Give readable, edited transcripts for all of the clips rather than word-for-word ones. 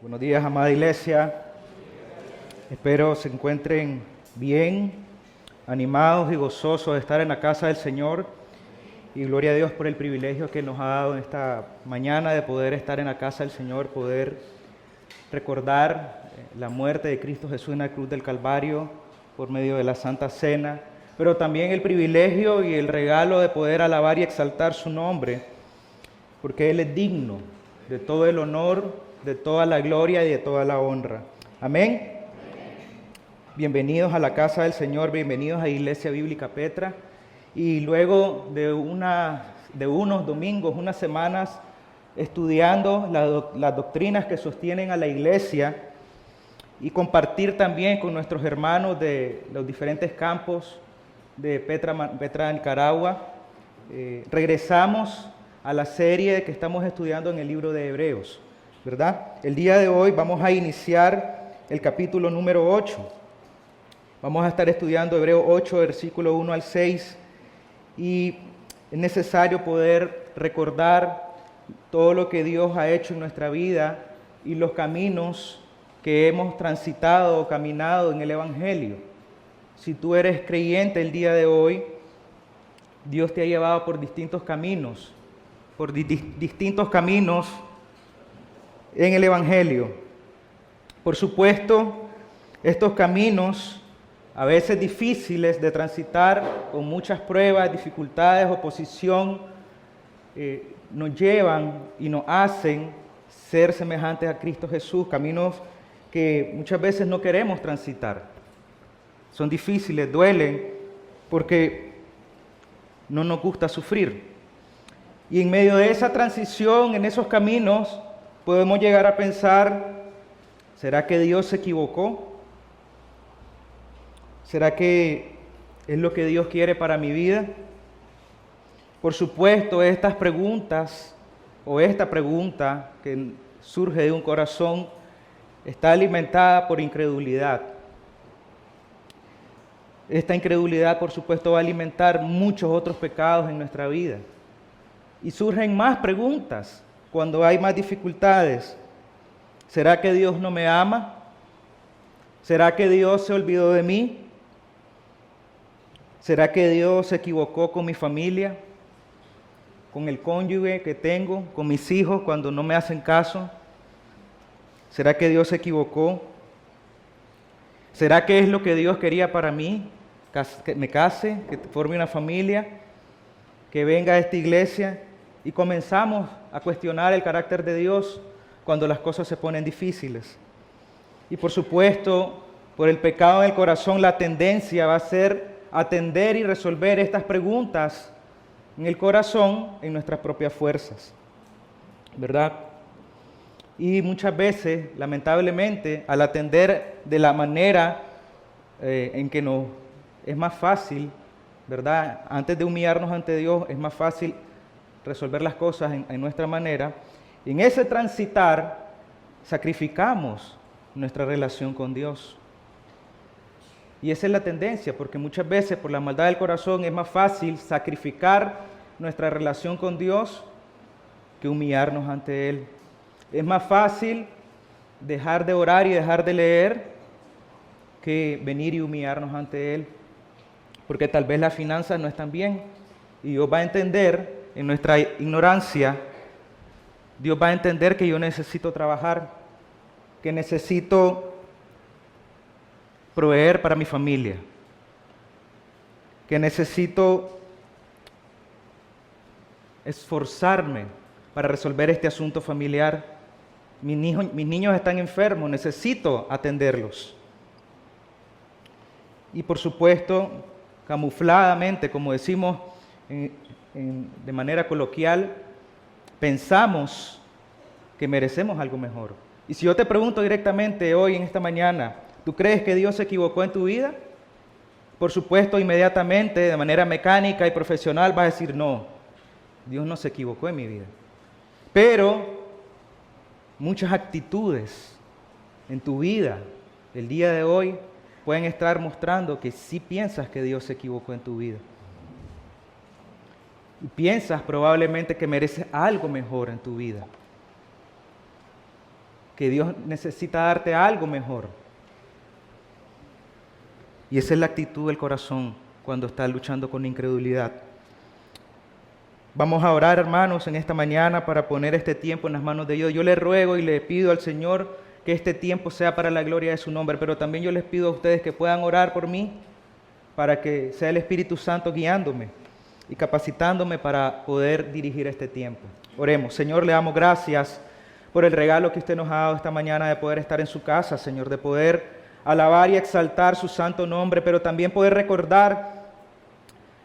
Buenos días, amada iglesia. Espero se encuentren bien, animados y gozosos de estar en la casa del Señor. Y gloria a Dios por el privilegio que nos ha dado en esta mañana de poder estar en la casa del Señor, poder recordar la muerte de Cristo Jesús en la cruz del Calvario por medio de la Santa Cena, pero también el privilegio y el regalo de poder alabar y exaltar su nombre, porque Él es digno de todo el honor, de toda la gloria y de toda la honra. Amén. Bienvenidos a la casa del Señor, bienvenidos a Iglesia Bíblica Petra. Y luego de unos domingos, unas semanas, estudiando las doctrinas que sostienen a la iglesia y compartir también con nuestros hermanos de los diferentes campos de Petra Nicaragua, regresamos a la serie que estamos estudiando en el libro de Hebreos, ¿verdad? El día de hoy vamos a iniciar el capítulo número 8. Vamos a estar estudiando Hebreos 8, versículo 1 al 6, y es necesario poder recordar todo lo que Dios ha hecho en nuestra vida y los caminos que hemos transitado o caminado en el Evangelio. Si tú eres creyente el día de hoy, Dios te ha llevado por distintos caminos, en el Evangelio. Por supuesto, estos caminos, a veces difíciles de transitar, con muchas pruebas, dificultades, oposición, nos llevan y nos hacen ser semejantes a Cristo Jesús, caminos que muchas veces no queremos transitar. Son difíciles, duelen, porque no nos gusta sufrir. Y en medio de esa transición, en esos caminos, podemos llegar a pensar, ¿será que Dios se equivocó? ¿Será que es lo que Dios quiere para mi vida? Por supuesto, estas preguntas, o esta pregunta que surge de un corazón, está alimentada por incredulidad. Esta incredulidad, por supuesto, va a alimentar muchos otros pecados en nuestra vida. Y surgen más preguntas cuando hay más dificultades. ¿Será que Dios no me ama? ¿Será que Dios se olvidó de mí? ¿Será que Dios se equivocó con mi familia, con el cónyuge que tengo, con mis hijos cuando no me hacen caso? ¿Será que Dios se equivocó? ¿Será que es lo que Dios quería para mí? Que me case, que forme una familia, que venga a esta iglesia, y comenzamos a cuestionar el carácter de Dios cuando las cosas se ponen difíciles. Y por supuesto, por el pecado en el corazón, la tendencia va a ser atender y resolver estas preguntas en el corazón en nuestras propias fuerzas, ¿verdad? Y muchas veces, lamentablemente, al atender de la manera en que nos es más fácil, ¿verdad? Antes de humillarnos ante Dios, es más fácil resolver las cosas en nuestra manera. Y en ese transitar, sacrificamos nuestra relación con Dios. Y esa es la tendencia, porque muchas veces por la maldad del corazón es más fácil sacrificar nuestra relación con Dios que humillarnos ante Él. Es más fácil dejar de orar y dejar de leer que venir y humillarnos ante Él, porque tal vez las finanzas no están bien y Dios va a entender en nuestra ignorancia, Dios va a entender que yo necesito trabajar, que necesito proveer para mi familia, que necesito esforzarme para resolver este asunto familiar. Mis niños están enfermos, necesito atenderlos. Y por supuesto, camufladamente, como decimos de manera coloquial, pensamos que merecemos algo mejor. Y si yo te pregunto directamente hoy, en esta mañana, ¿tú crees que Dios se equivocó en tu vida? Por supuesto, inmediatamente, de manera mecánica y profesional, vas a decir, no, Dios no se equivocó en mi vida. Pero muchas actitudes en tu vida el día de hoy pueden estar mostrando que sí piensas que Dios se equivocó en tu vida. Y piensas probablemente que mereces algo mejor en tu vida. que Dios necesita darte algo mejor. Y esa es la actitud del corazón cuando estás luchando con incredulidad. Vamos a orar, hermanos, en esta mañana para poner este tiempo en las manos de Dios. Yo le ruego y le pido al Señor que este tiempo sea para la gloria de su nombre, pero también yo les pido a ustedes que puedan orar por mí para que sea el Espíritu Santo guiándome y capacitándome para poder dirigir este tiempo. Oremos. Señor, le damos gracias por el regalo que usted nos ha dado esta mañana de poder estar en su casa, Señor, de poder alabar y exaltar su santo nombre, pero también poder recordar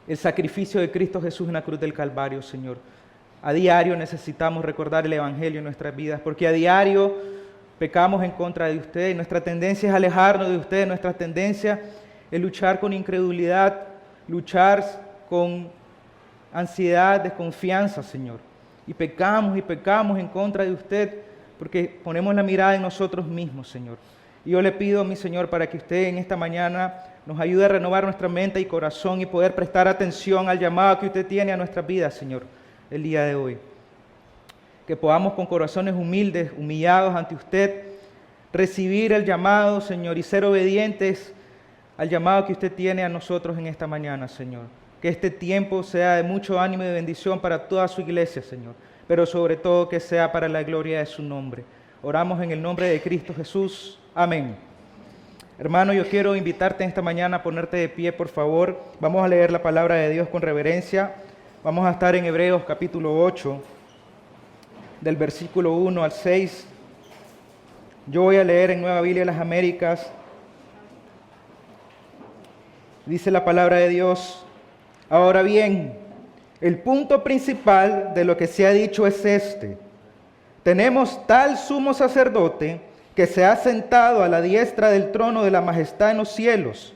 el sacrificio de Cristo Jesús en la cruz del Calvario, Señor. A diario necesitamos recordar el Evangelio en nuestras vidas, porque a diario pecamos en contra de usted, y nuestra tendencia es alejarnos de usted, nuestra tendencia es luchar con incredulidad, luchar con ansiedad, desconfianza, Señor. Y pecamos en contra de usted, porque ponemos la mirada en nosotros mismos, Señor. Y yo le pido, mi Señor, para que usted en esta mañana nos ayude a renovar nuestra mente y corazón y poder prestar atención al llamado que usted tiene a nuestras vidas, Señor, el día de hoy. Que podamos con corazones humildes, humillados ante usted, recibir el llamado, Señor, y ser obedientes al llamado que usted tiene a nosotros en esta mañana, Señor. Que este tiempo sea de mucho ánimo y de bendición para toda su iglesia, Señor, pero sobre todo que sea para la gloria de su nombre. Oramos en el nombre de Cristo Jesús. Amén. Hermano, yo quiero invitarte esta mañana a ponerte de pie, por favor. Vamos a leer la palabra de Dios con reverencia. Vamos a estar en Hebreos capítulo 8, del versículo 1 al 6. Yo voy a leer en Nueva Biblia de las Américas. Dice la palabra de Dios: ahora bien, el punto principal de lo que se ha dicho es este: tenemos tal sumo sacerdote que se ha sentado a la diestra del trono de la majestad en los cielos,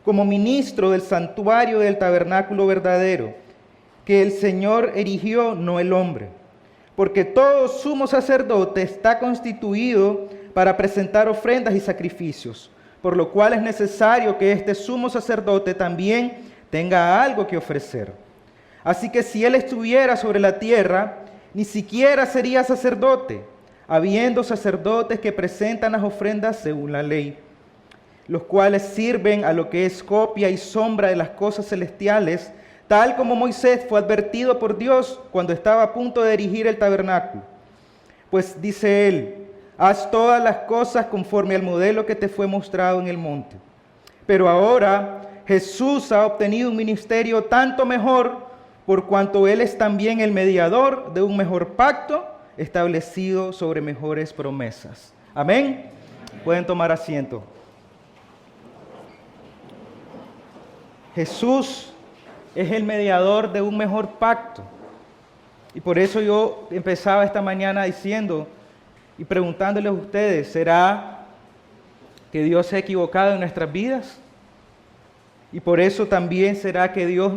como ministro del santuario del tabernáculo verdadero, que el Señor erigió, no el hombre. Porque todo sumo sacerdote está constituido para presentar ofrendas y sacrificios, por lo cual es necesario que este sumo sacerdote también tenga algo que ofrecer. Así que si él estuviera sobre la tierra, ni siquiera sería sacerdote, habiendo sacerdotes que presentan las ofrendas según la ley, los cuales sirven a lo que es copia y sombra de las cosas celestiales, tal como Moisés fue advertido por Dios cuando estaba a punto de erigir el tabernáculo. Pues dice él: haz todas las cosas conforme al modelo que te fue mostrado en el monte. Pero ahora Jesús ha obtenido un ministerio tanto mejor, por cuanto él es también el mediador de un mejor pacto, establecido sobre mejores promesas. Amén. Pueden tomar asiento. Jesús es el mediador de un mejor pacto. Y por eso yo empezaba esta mañana diciendo y preguntándoles a ustedes: ¿será que Dios se ha equivocado en nuestras vidas? Y por eso también será que Dios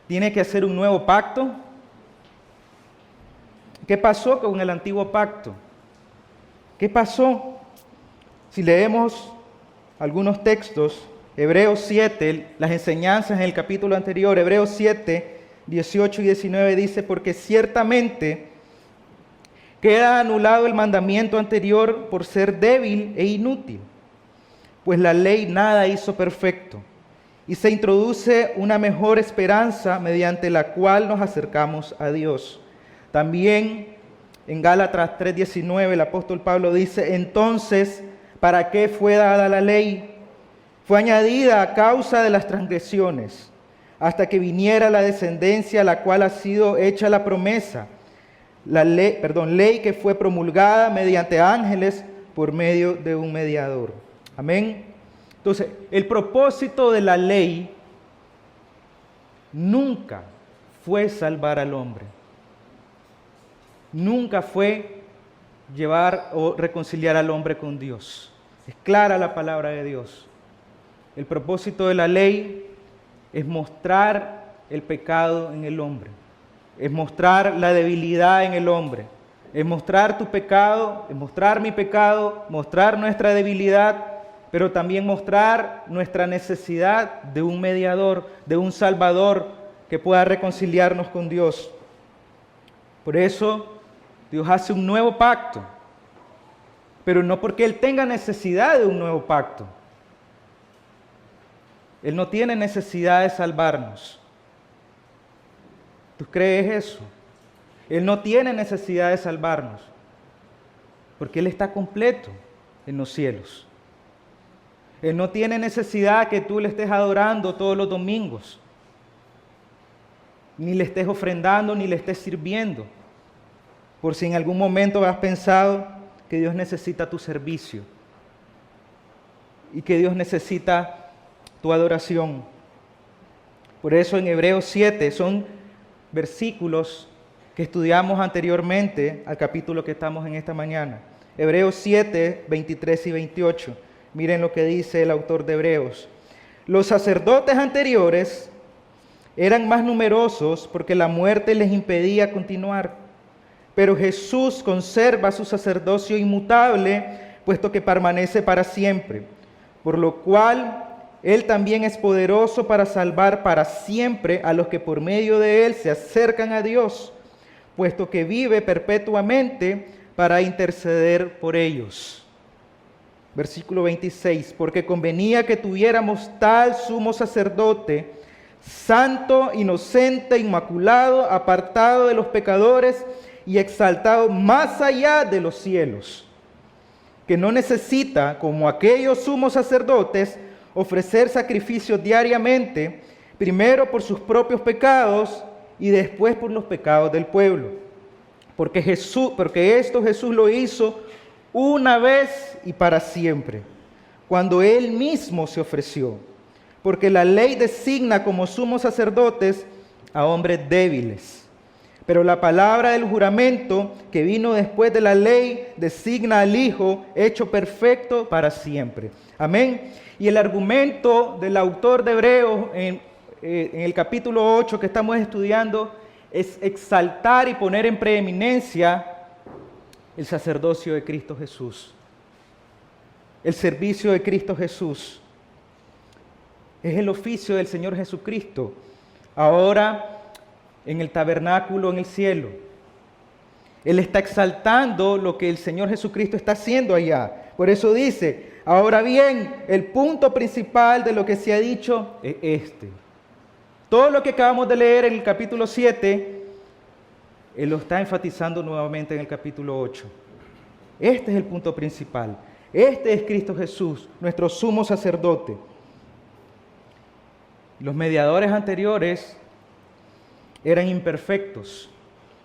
tiene que hacer un nuevo pacto. ¿Qué pasó con el antiguo pacto? ¿Qué pasó? Si leemos algunos textos, Hebreos 7, las enseñanzas en el capítulo anterior, Hebreos 7, 18 y 19 dice: porque ciertamente queda anulado el mandamiento anterior por ser débil e inútil, pues la ley nada hizo perfecto, y se introduce una mejor esperanza mediante la cual nos acercamos a Dios. También en Gálatas 3:19 el apóstol Pablo dice: entonces, ¿para qué fue dada la ley? Fue añadida a causa de las transgresiones, hasta que viniera la descendencia a la cual ha sido hecha la promesa, la ley que fue promulgada mediante ángeles por medio de un mediador. Amén. Entonces, el propósito de la ley nunca fue salvar al hombre. Nunca fue llevar o reconciliar al hombre con Dios. Es clara la palabra de Dios. El propósito de la ley es mostrar el pecado en el hombre, es mostrar la debilidad en el hombre, es mostrar tu pecado, es mostrar mi pecado, mostrar nuestra debilidad, pero también mostrar nuestra necesidad de un mediador, de un salvador que pueda reconciliarnos con Dios. Por eso Dios hace un nuevo pacto. pero no porque Él tenga necesidad de un nuevo pacto. Él no tiene necesidad de salvarnos. ¿Tú crees eso? Él no tiene necesidad de salvarnos, porque Él está completo en los cielos. Él no tiene necesidad que tú le estés adorando todos los domingos, ni le estés ofrendando, ni le estés sirviendo, por si en algún momento has pensado que Dios necesita tu servicio y que Dios necesita tu adoración. Por eso en Hebreos 7 son versículos que estudiamos anteriormente al capítulo que estamos en esta mañana. Hebreos 7, 23 y 28. Miren lo que dice el autor de Hebreos. Los sacerdotes anteriores eran más numerosos porque la muerte les impedía continuar. Pero Jesús conserva su sacerdocio inmutable, puesto que permanece para siempre. Por lo cual Él también es poderoso para salvar para siempre a los que por medio de Él se acercan a Dios, puesto que vive perpetuamente para interceder por ellos. Versículo 26, porque convenía que tuviéramos tal sumo sacerdote, santo, inocente, inmaculado, apartado de los pecadores y exaltado más allá de los cielos, que no necesita, como aquellos sumos sacerdotes, ofrecer sacrificios diariamente, primero por sus propios pecados y después por los pecados del pueblo. Porque esto Jesús lo hizo una vez y para siempre, cuando Él mismo se ofreció. Porque la ley designa como sumos sacerdotes a hombres débiles. Pero la palabra del juramento que vino después de la ley designa al Hijo hecho perfecto para siempre. Amén. Y el argumento del autor de Hebreos en el capítulo 8 que estamos estudiando es exaltar y poner en preeminencia el sacerdocio de Cristo Jesús, el servicio de Cristo Jesús. Es el oficio del Señor Jesucristo, ahora en el tabernáculo en el cielo. Él está exaltando lo que el Señor Jesucristo está haciendo allá. Por eso dice, ahora bien, el punto principal de lo que se ha dicho es este. Todo lo que acabamos de leer en el capítulo 7, Él lo está enfatizando nuevamente en el capítulo 8. Este es el punto principal. Este es Cristo Jesús, nuestro sumo sacerdote. Los mediadores anteriores eran imperfectos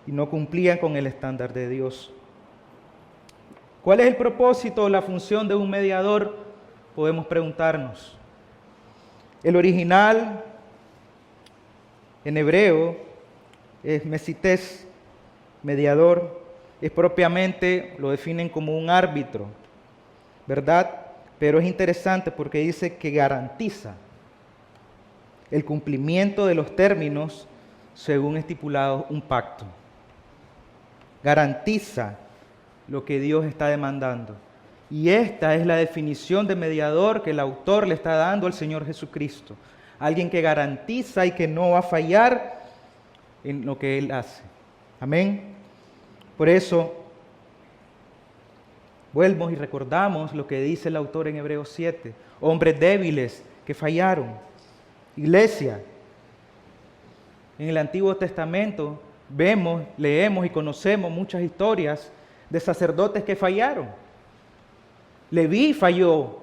y no cumplían con el estándar de Dios. ¿Cuál es el propósito o la función de un mediador? Podemos preguntarnos. El original en hebreo es mesites, mediador, es propiamente, lo definen como un árbitro, ¿verdad? Pero es interesante porque dice que garantiza el cumplimiento de los términos según estipulado un pacto. Garantiza lo que Dios está demandando. Y esta es la definición de mediador que el autor le está dando al Señor Jesucristo. Alguien que garantiza y que no va a fallar en lo que Él hace. Amén. Por eso, vuelvo y recordamos lo que dice el autor en Hebreos 7. Hombres débiles que fallaron. Iglesia, en el Antiguo Testamento vemos, leemos y conocemos muchas historias de sacerdotes que fallaron. Leví falló,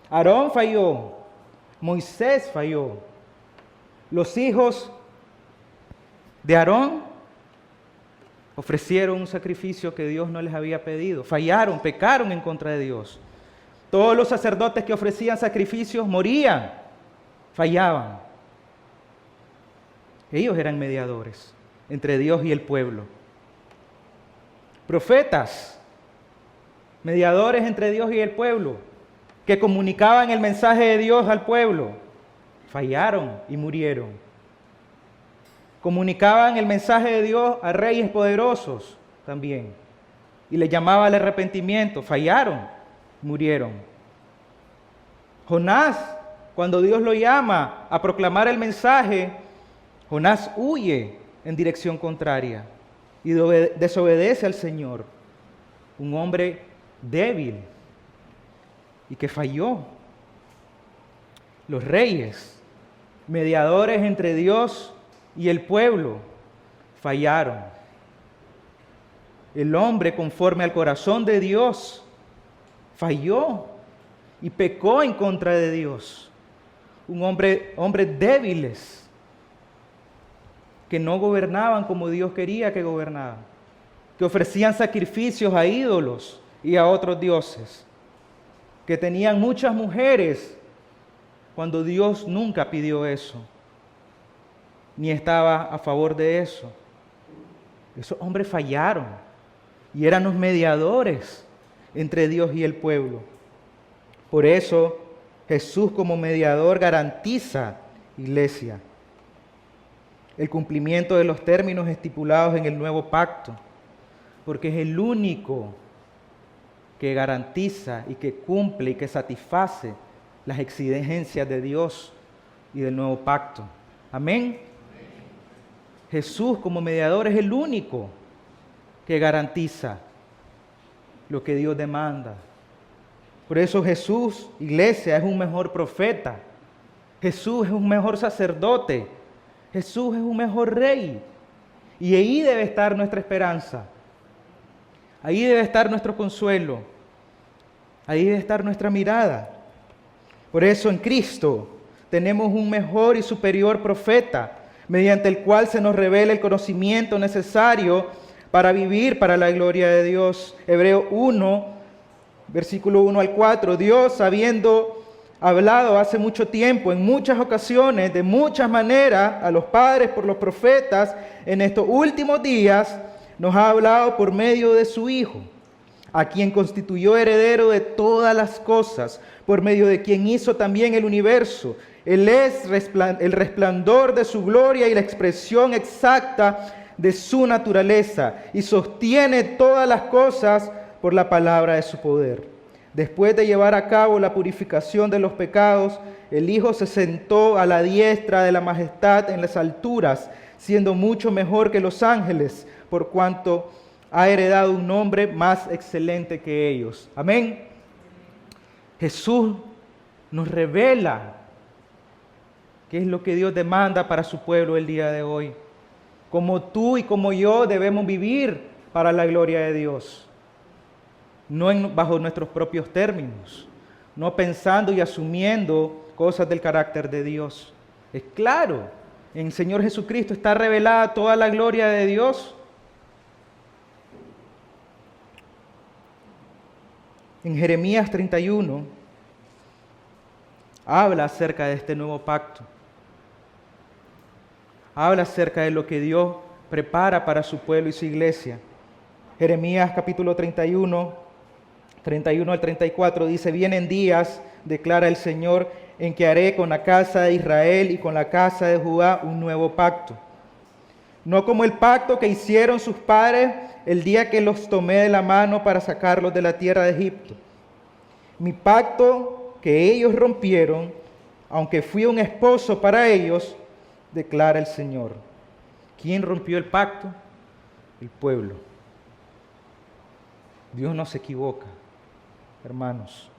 Aarón falló, Moisés falló. Los hijos de Aarón ofrecieron un sacrificio que Dios no les había pedido. Fallaron, pecaron en contra de Dios. Todos los sacerdotes que ofrecían sacrificios morían, fallaban. Ellos eran mediadores entre Dios y el pueblo. Profetas, mediadores entre Dios y el pueblo, que comunicaban el mensaje de Dios al pueblo, fallaron y murieron. Comunicaban el mensaje de Dios a reyes poderosos también, y les llamaba al arrepentimiento, fallaron, murieron. Jonás, cuando Dios lo llama a proclamar el mensaje, Jonás huye en dirección contraria y desobedece al Señor. Un hombre débil y que falló. Los reyes, mediadores entre Dios y el pueblo, fallaron. El hombre, conforme al corazón de Dios, falló y pecó en contra de Dios. Hombres débiles que no gobernaban como Dios quería que gobernaban, que ofrecían sacrificios a ídolos y a otros dioses, que tenían muchas mujeres cuando Dios nunca pidió eso, ni estaba a favor de eso. Esos hombres fallaron y eran los mediadores entre Dios y el pueblo. Por eso Jesús como mediador garantiza, iglesia, el cumplimiento de los términos estipulados en el nuevo pacto, porque es el único que garantiza y que cumple y que satisface las exigencias de Dios y del nuevo pacto. Amén. Jesús como mediador es el único que garantiza lo que Dios demanda. Por eso Jesús, iglesia, es un mejor profeta. Jesús es un mejor sacerdote. Jesús es un mejor rey. Y ahí debe estar nuestra esperanza. Ahí debe estar nuestro consuelo. Ahí debe estar nuestra mirada. Por eso en Cristo tenemos un mejor y superior profeta, mediante el cual se nos revela el conocimiento necesario para vivir para la gloria de Dios. Hebreos 1, versículo 1 al 4. Dios, habiendo hablado hace mucho tiempo, en muchas ocasiones, de muchas maneras, a los padres por los profetas, en estos últimos días, nos ha hablado por medio de su Hijo, a quien constituyó heredero de todas las cosas, por medio de quien hizo también el universo. Él es el resplandor de su gloria y la expresión exacta de su naturaleza, y sostiene todas las cosas por la palabra de su poder. Después de llevar a cabo la purificación de los pecados, el Hijo se sentó a la diestra de la majestad en las alturas, siendo mucho mejor que los ángeles, por cuanto ha heredado un nombre más excelente que ellos. Amén. Jesús nos revela qué es lo que Dios demanda para su pueblo el día de hoy. Como tú y como yo debemos vivir para la gloria de Dios. No bajo nuestros propios términos, no pensando y asumiendo cosas del carácter de Dios. Es claro, en el Señor Jesucristo está revelada toda la gloria de Dios. En Jeremías 31 habla acerca de este nuevo pacto. Habla acerca de lo que Dios prepara para su pueblo y su iglesia. Jeremías capítulo 31 al 34 dice: vienen días, declara el Señor, en que haré con la casa de Israel y con la casa de Judá un nuevo pacto. No como el pacto que hicieron sus padres el día que los tomé de la mano para sacarlos de la tierra de Egipto. Mi pacto que ellos rompieron, aunque fui un esposo para ellos, declara el Señor. ¿Quién rompió el pacto? El pueblo. Dios no se equivoca, hermanos.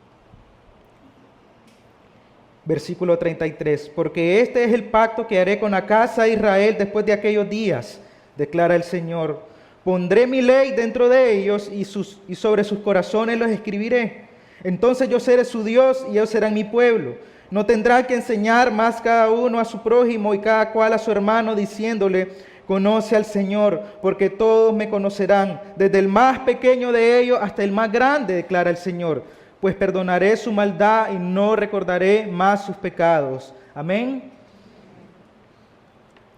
Versículo 33. Porque este es el pacto que haré con la casa de Israel después de aquellos días, declara el Señor. Pondré mi ley dentro de ellos y sobre sus corazones los escribiré. Entonces yo seré su Dios y ellos serán mi pueblo. No tendrán que enseñar más cada uno a su prójimo y cada cual a su hermano, diciéndole: conoce al Señor, porque todos me conocerán, desde el más pequeño de ellos hasta el más grande, declara el Señor. Pues perdonaré su maldad y no recordaré más sus pecados. Amén.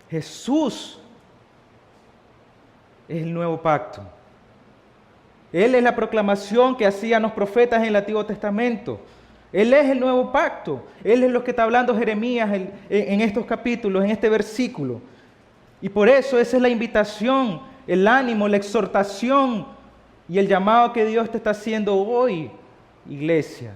Jesús es el nuevo pacto. Él es la proclamación que hacían los profetas en el Antiguo Testamento. Él es el nuevo pacto. Él es lo que está hablando Jeremías en estos capítulos, en este versículo. Y por eso esa es la invitación, el ánimo, la exhortación y el llamado que Dios te está haciendo hoy, iglesia,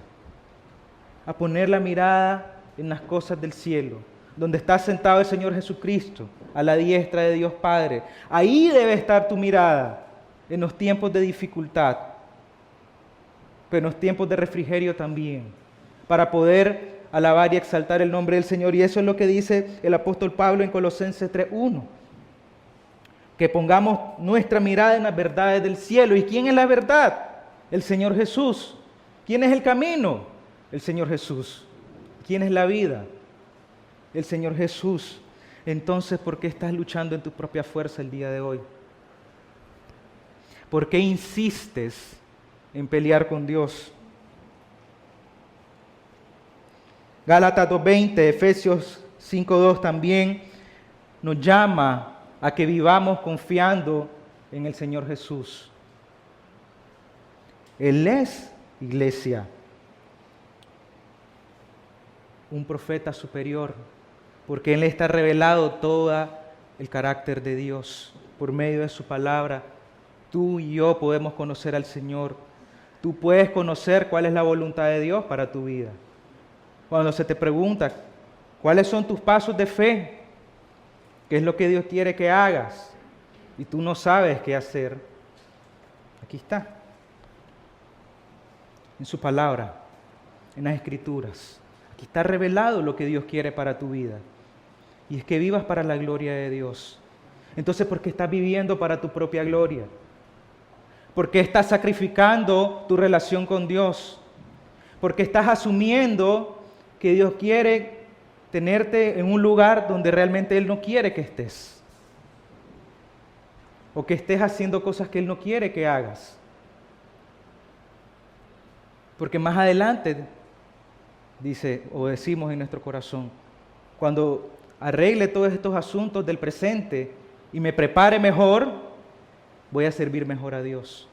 a poner la mirada en las cosas del cielo, donde está sentado el Señor Jesucristo, a la diestra de Dios Padre. Ahí debe estar tu mirada en los tiempos de dificultad. pero en los tiempos de refrigerio también, para poder alabar y exaltar el nombre del Señor. Y eso es lo que dice el apóstol Pablo en Colosenses 3:1. Que pongamos nuestra mirada en las verdades del cielo. ¿Y quién es la verdad? El Señor Jesús. ¿Quién es el camino? El Señor Jesús. ¿Quién es la vida? El Señor Jesús. Entonces, ¿por qué estás luchando en tu propia fuerza el día de hoy? ¿Por qué insistes en pelear con Dios? Gálatas 2:20, Efesios 5:2 también nos llama a que vivamos confiando en el Señor Jesús. Él es, iglesia, un profeta superior, porque Él está revelado todo el carácter de Dios. Por medio de su palabra, tú y yo podemos conocer al Señor. Tú puedes conocer cuál es la voluntad de Dios para tu vida. Cuando se te pregunta, ¿cuáles son tus pasos de fe? ¿Qué es lo que Dios quiere que hagas? Y tú no sabes qué hacer. Aquí está. En su palabra, en las Escrituras. Aquí está revelado lo que Dios quiere para tu vida. Y es que vivas para la gloria de Dios. Entonces, ¿por qué estás viviendo para tu propia gloria? ¿Por qué estás sacrificando tu relación con Dios? ¿Por qué estás asumiendo que Dios quiere tenerte en un lugar donde realmente Él no quiere que estés? O que estés haciendo cosas que Él no quiere que hagas. Porque más adelante, dice o decimos en nuestro corazón, cuando arregle todos estos asuntos del presente y me prepare mejor, voy a servir mejor a Dios.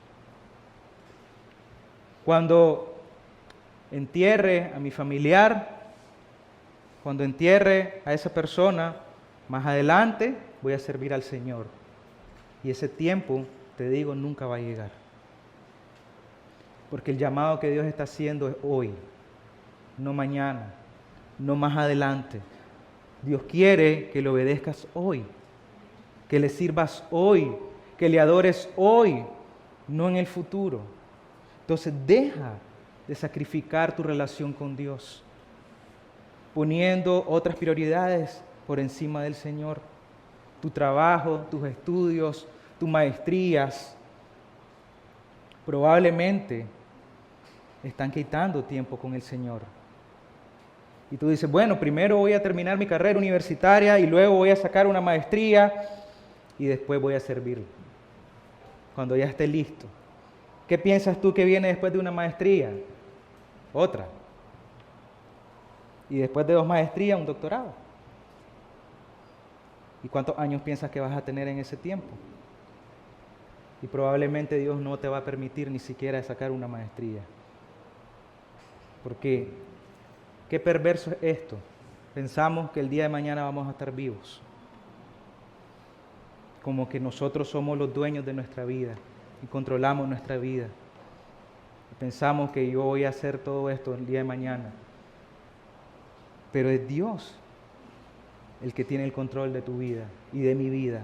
Cuando entierre a mi familiar, cuando entierre a esa persona, más adelante voy a servir al Señor. Y ese tiempo, te digo, nunca va a llegar. Porque el llamado que Dios está haciendo es hoy, no mañana, no más adelante. Dios quiere que le obedezcas hoy, que le sirvas hoy, que le adores hoy, no en el futuro. Entonces deja de sacrificar tu relación con Dios, poniendo otras prioridades por encima del Señor. Tu trabajo, tus estudios, tus maestrías, probablemente están quitando tiempo con el Señor. Y tú dices, bueno, primero voy a terminar mi carrera universitaria y luego voy a sacar una maestría y después voy a servir. Cuando ya esté listo. ¿Qué piensas tú que viene después de una maestría? Otra. Y después de 2 maestrías, un doctorado. ¿Y cuántos años piensas que vas a tener en ese tiempo? Y probablemente Dios no te va a permitir ni siquiera sacar una maestría. ¿Por qué? Qué perverso es esto. Pensamos que el día de mañana vamos a estar vivos. Como que nosotros somos los dueños de nuestra vida y controlamos nuestra vida. Pensamos que yo voy a hacer todo esto el día de mañana. Pero es Dios el que tiene el control de tu vida y de mi vida.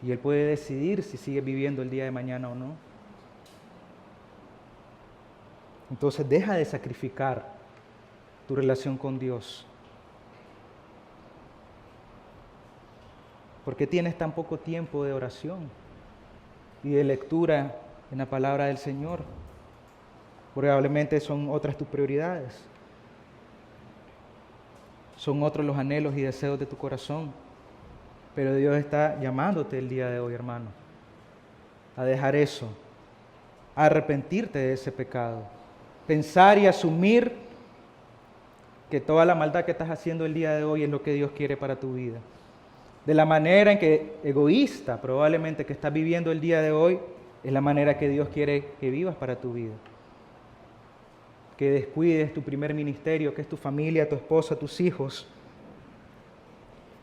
Y Él puede decidir si sigues viviendo el día de mañana o no. Entonces deja de sacrificar tu relación con Dios. ¿Por qué tienes tan poco tiempo de oración y de lectura en la palabra del Señor? Probablemente son otras tus prioridades. Son otros los anhelos y deseos de tu corazón. Pero Dios está llamándote el día de hoy, hermano, a dejar eso, a arrepentirte de ese pecado, pensar y asumir que toda la maldad que estás haciendo el día de hoy es lo que Dios quiere para tu vida. De la manera en que egoísta probablemente que estás viviendo el día de hoy, es la manera que Dios quiere que vivas para tu vida. Que descuides tu primer ministerio, que es tu familia, tu esposa, tus hijos,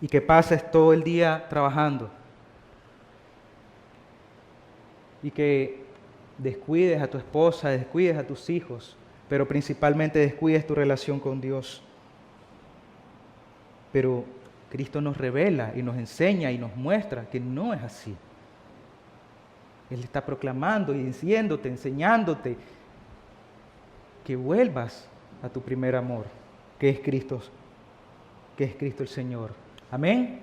y que pases todo el día trabajando. Y que descuides a tu esposa, descuides a tus hijos, pero principalmente descuides tu relación con Dios. Pero Cristo nos revela y nos enseña y nos muestra que no es así. Él está proclamando y diciéndote, enseñándote que vuelvas a tu primer amor, que es Cristo el Señor. Amén.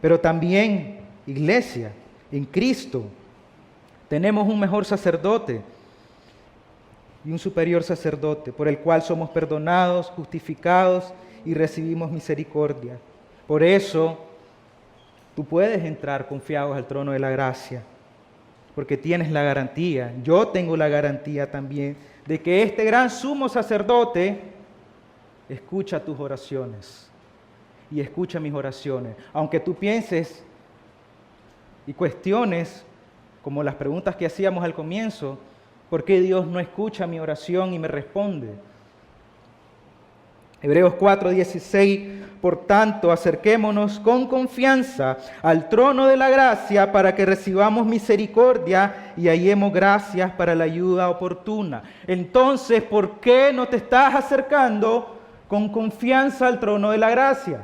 Pero también, iglesia, en Cristo tenemos un mejor sacerdote y un superior sacerdote, por el cual somos perdonados, justificados y recibimos misericordia. Por eso, tú puedes entrar confiados al trono de la gracia, porque tienes la garantía, yo tengo la garantía también, de que este gran sumo sacerdote escucha tus oraciones y escucha mis oraciones. Aunque tú pienses y cuestiones, como las preguntas que hacíamos al comienzo, ¿por qué Dios no escucha mi oración y me responde? Hebreos 4:16, por tanto, acerquémonos con confianza al trono de la gracia para que recibamos misericordia y hallemos gracias para la ayuda oportuna. Entonces, ¿por qué no te estás acercando con confianza al trono de la gracia?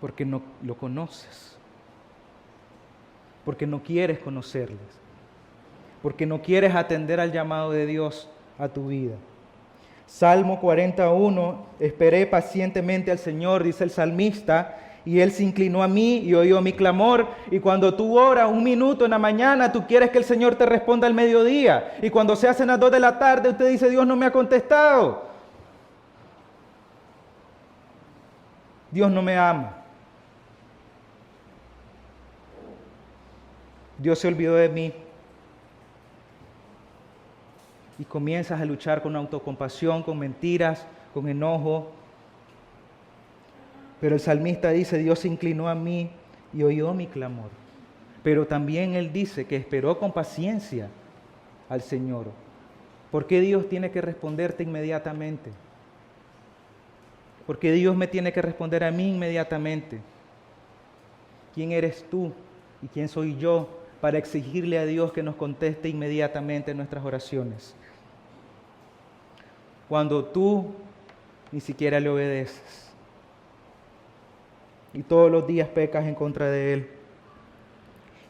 Porque no lo conoces, porque no quieres conocerles, porque no quieres atender al llamado de Dios a tu vida. Salmo 41, esperé pacientemente al Señor, dice el salmista, y Él se inclinó a mí y oyó mi clamor. Y cuando tú oras 1 minuto en la mañana, tú quieres que el Señor te responda al mediodía. Y cuando se hacen las 2 de la tarde, usted dice, Dios no me ha contestado. Dios no me ama. Dios se olvidó de mí. Y comienzas a luchar con autocompasión, con mentiras, con enojo. Pero el salmista dice, Dios se inclinó a mí y oyó mi clamor. Pero también él dice que esperó con paciencia al Señor. ¿Por qué Dios tiene que responderte inmediatamente? ¿Por qué Dios me tiene que responder a mí inmediatamente? ¿Quién eres tú y quién soy yo para exigirle a Dios que nos conteste inmediatamente nuestras oraciones? Cuando tú ni siquiera le obedeces y todos los días pecas en contra de Él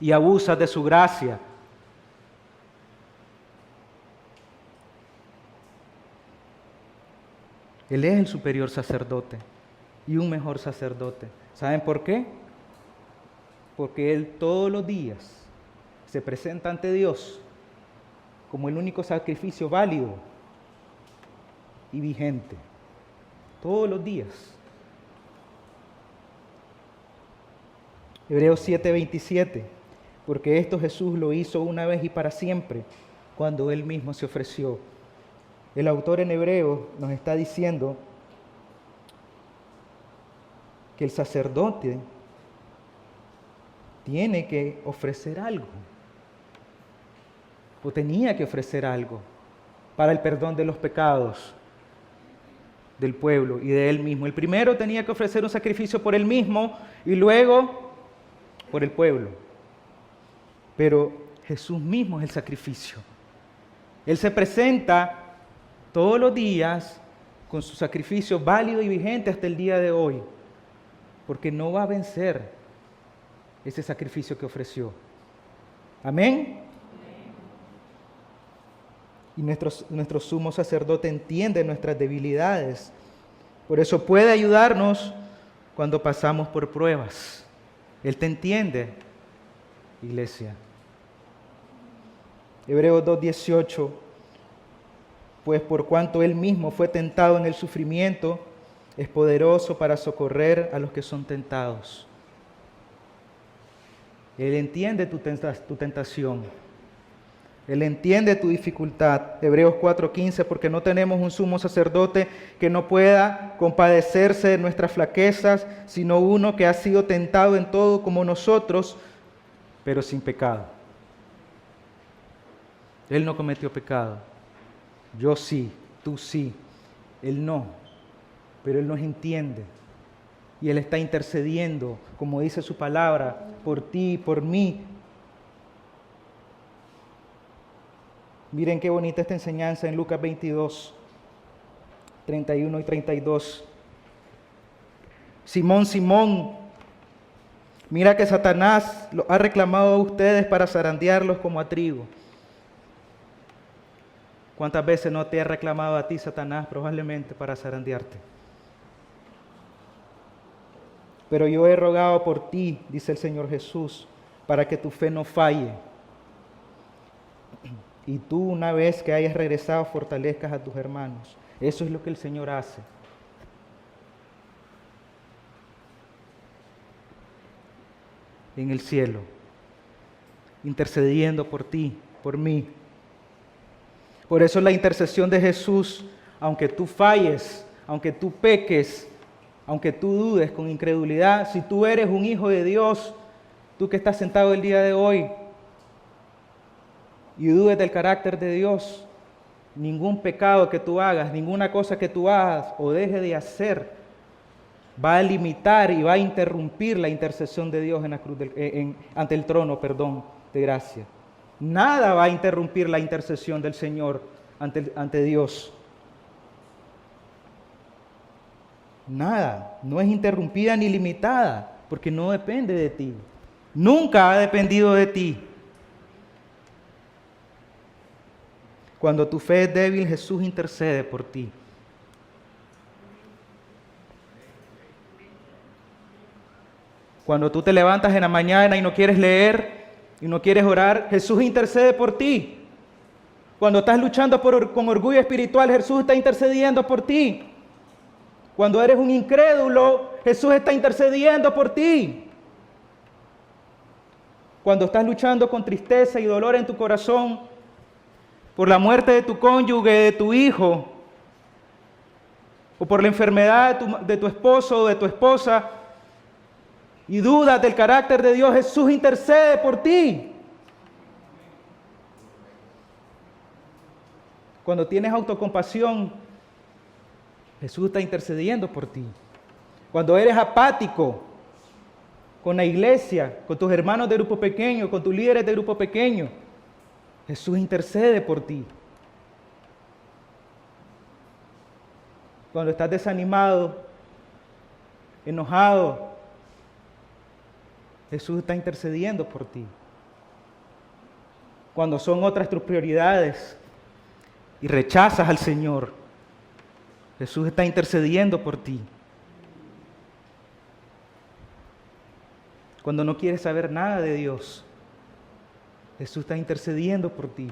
y abusas de su gracia. Él es el superior sacerdote y un mejor sacerdote. ¿Saben por qué? Porque Él todos los días se presenta ante Dios como el único sacrificio válido y vigente. Todos los días. Hebreos 7:27, porque esto Jesús lo hizo una vez y para siempre, cuando Él mismo se ofreció. El autor en Hebreos nos está diciendo que el sacerdote tiene que ofrecer algo, o tenía que ofrecer algo, para el perdón de los pecados del pueblo y de él mismo. El primero tenía que ofrecer un sacrificio por él mismo y luego por el pueblo. Pero Jesús mismo es el sacrificio. Él se presenta todos los días con su sacrificio válido y vigente hasta el día de hoy, porque no va a vencer ese sacrificio que ofreció. Amén. Y nuestro sumo sacerdote entiende nuestras debilidades. Por eso puede ayudarnos cuando pasamos por pruebas. Él te entiende, iglesia. Hebreos 2:18. Pues por cuanto Él mismo fue tentado en el sufrimiento, es poderoso para socorrer a los que son tentados. Él entiende tu tentación. Él entiende tu dificultad. Hebreos 4:15, porque no tenemos un sumo sacerdote que no pueda compadecerse de nuestras flaquezas, sino uno que ha sido tentado en todo como nosotros, pero sin pecado. Él no cometió pecado. Yo sí, tú sí. Él no, pero Él nos entiende. Y Él está intercediendo, como dice su palabra, por ti y por mí. Miren qué bonita esta enseñanza en Lucas 22, 31 y 32. Simón, Simón, mira que Satanás los ha reclamado a ustedes para zarandearlos como a trigo. ¿Cuántas veces no te ha reclamado a ti Satanás probablemente para zarandearte? Pero yo he rogado por ti, dice el Señor Jesús, para que tu fe no falle. Y tú, una vez que hayas regresado, fortalezcas a tus hermanos. Eso es lo que el Señor hace. En el cielo, intercediendo por ti, por mí. Por eso la intercesión de Jesús, aunque tú falles, aunque tú peques, aunque tú dudes con incredulidad, si tú eres un hijo de Dios, tú que estás sentado el día de hoy y dudes del carácter de Dios, ningún pecado que tú hagas, ninguna cosa que tú hagas o dejes de hacer va a limitar y va a interrumpir la intercesión de Dios en la cruz ante el trono, de gracia. Nada va a interrumpir la intercesión del Señor ante Dios. Nada, no es interrumpida ni limitada, porque no depende de ti. Nunca ha dependido de ti. Cuando tu fe es débil, Jesús intercede por ti. Cuando tú te levantas en la mañana y no quieres leer y no quieres orar, Jesús intercede por ti. Cuando estás luchando con orgullo espiritual, Jesús está intercediendo por ti. Cuando eres un incrédulo, Jesús está intercediendo por ti. Cuando estás luchando con tristeza y dolor en tu corazón por la muerte de tu cónyuge, de tu hijo, o por la enfermedad de tu esposo o de tu esposa, y dudas del carácter de Dios, Jesús intercede por ti. Cuando tienes autocompasión, Jesús está intercediendo por ti. Cuando eres apático con la iglesia, con tus hermanos de grupo pequeño, con tus líderes de grupo pequeño, Jesús intercede por ti. Cuando estás desanimado, enojado, Jesús está intercediendo por ti. Cuando son otras tus prioridades y rechazas al Señor, Jesús está intercediendo por ti. Cuando no quieres saber nada de Dios, Jesús está intercediendo por ti.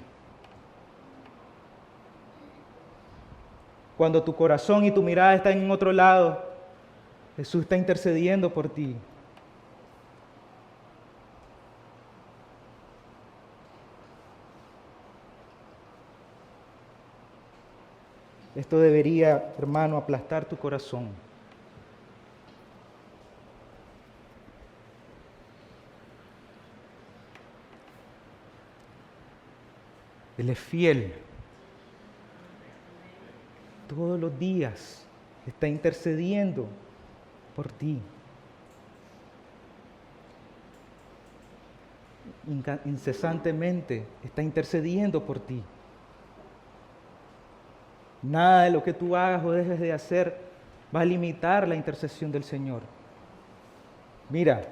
Cuando tu corazón y tu mirada están en otro lado, Jesús está intercediendo por ti. Esto debería, hermano, aplastar tu corazón. Él es fiel. Todos los días está intercediendo por ti. Incesantemente está intercediendo por ti. Nada de lo que tú hagas o dejes de hacer va a limitar la intercesión del Señor. Mira,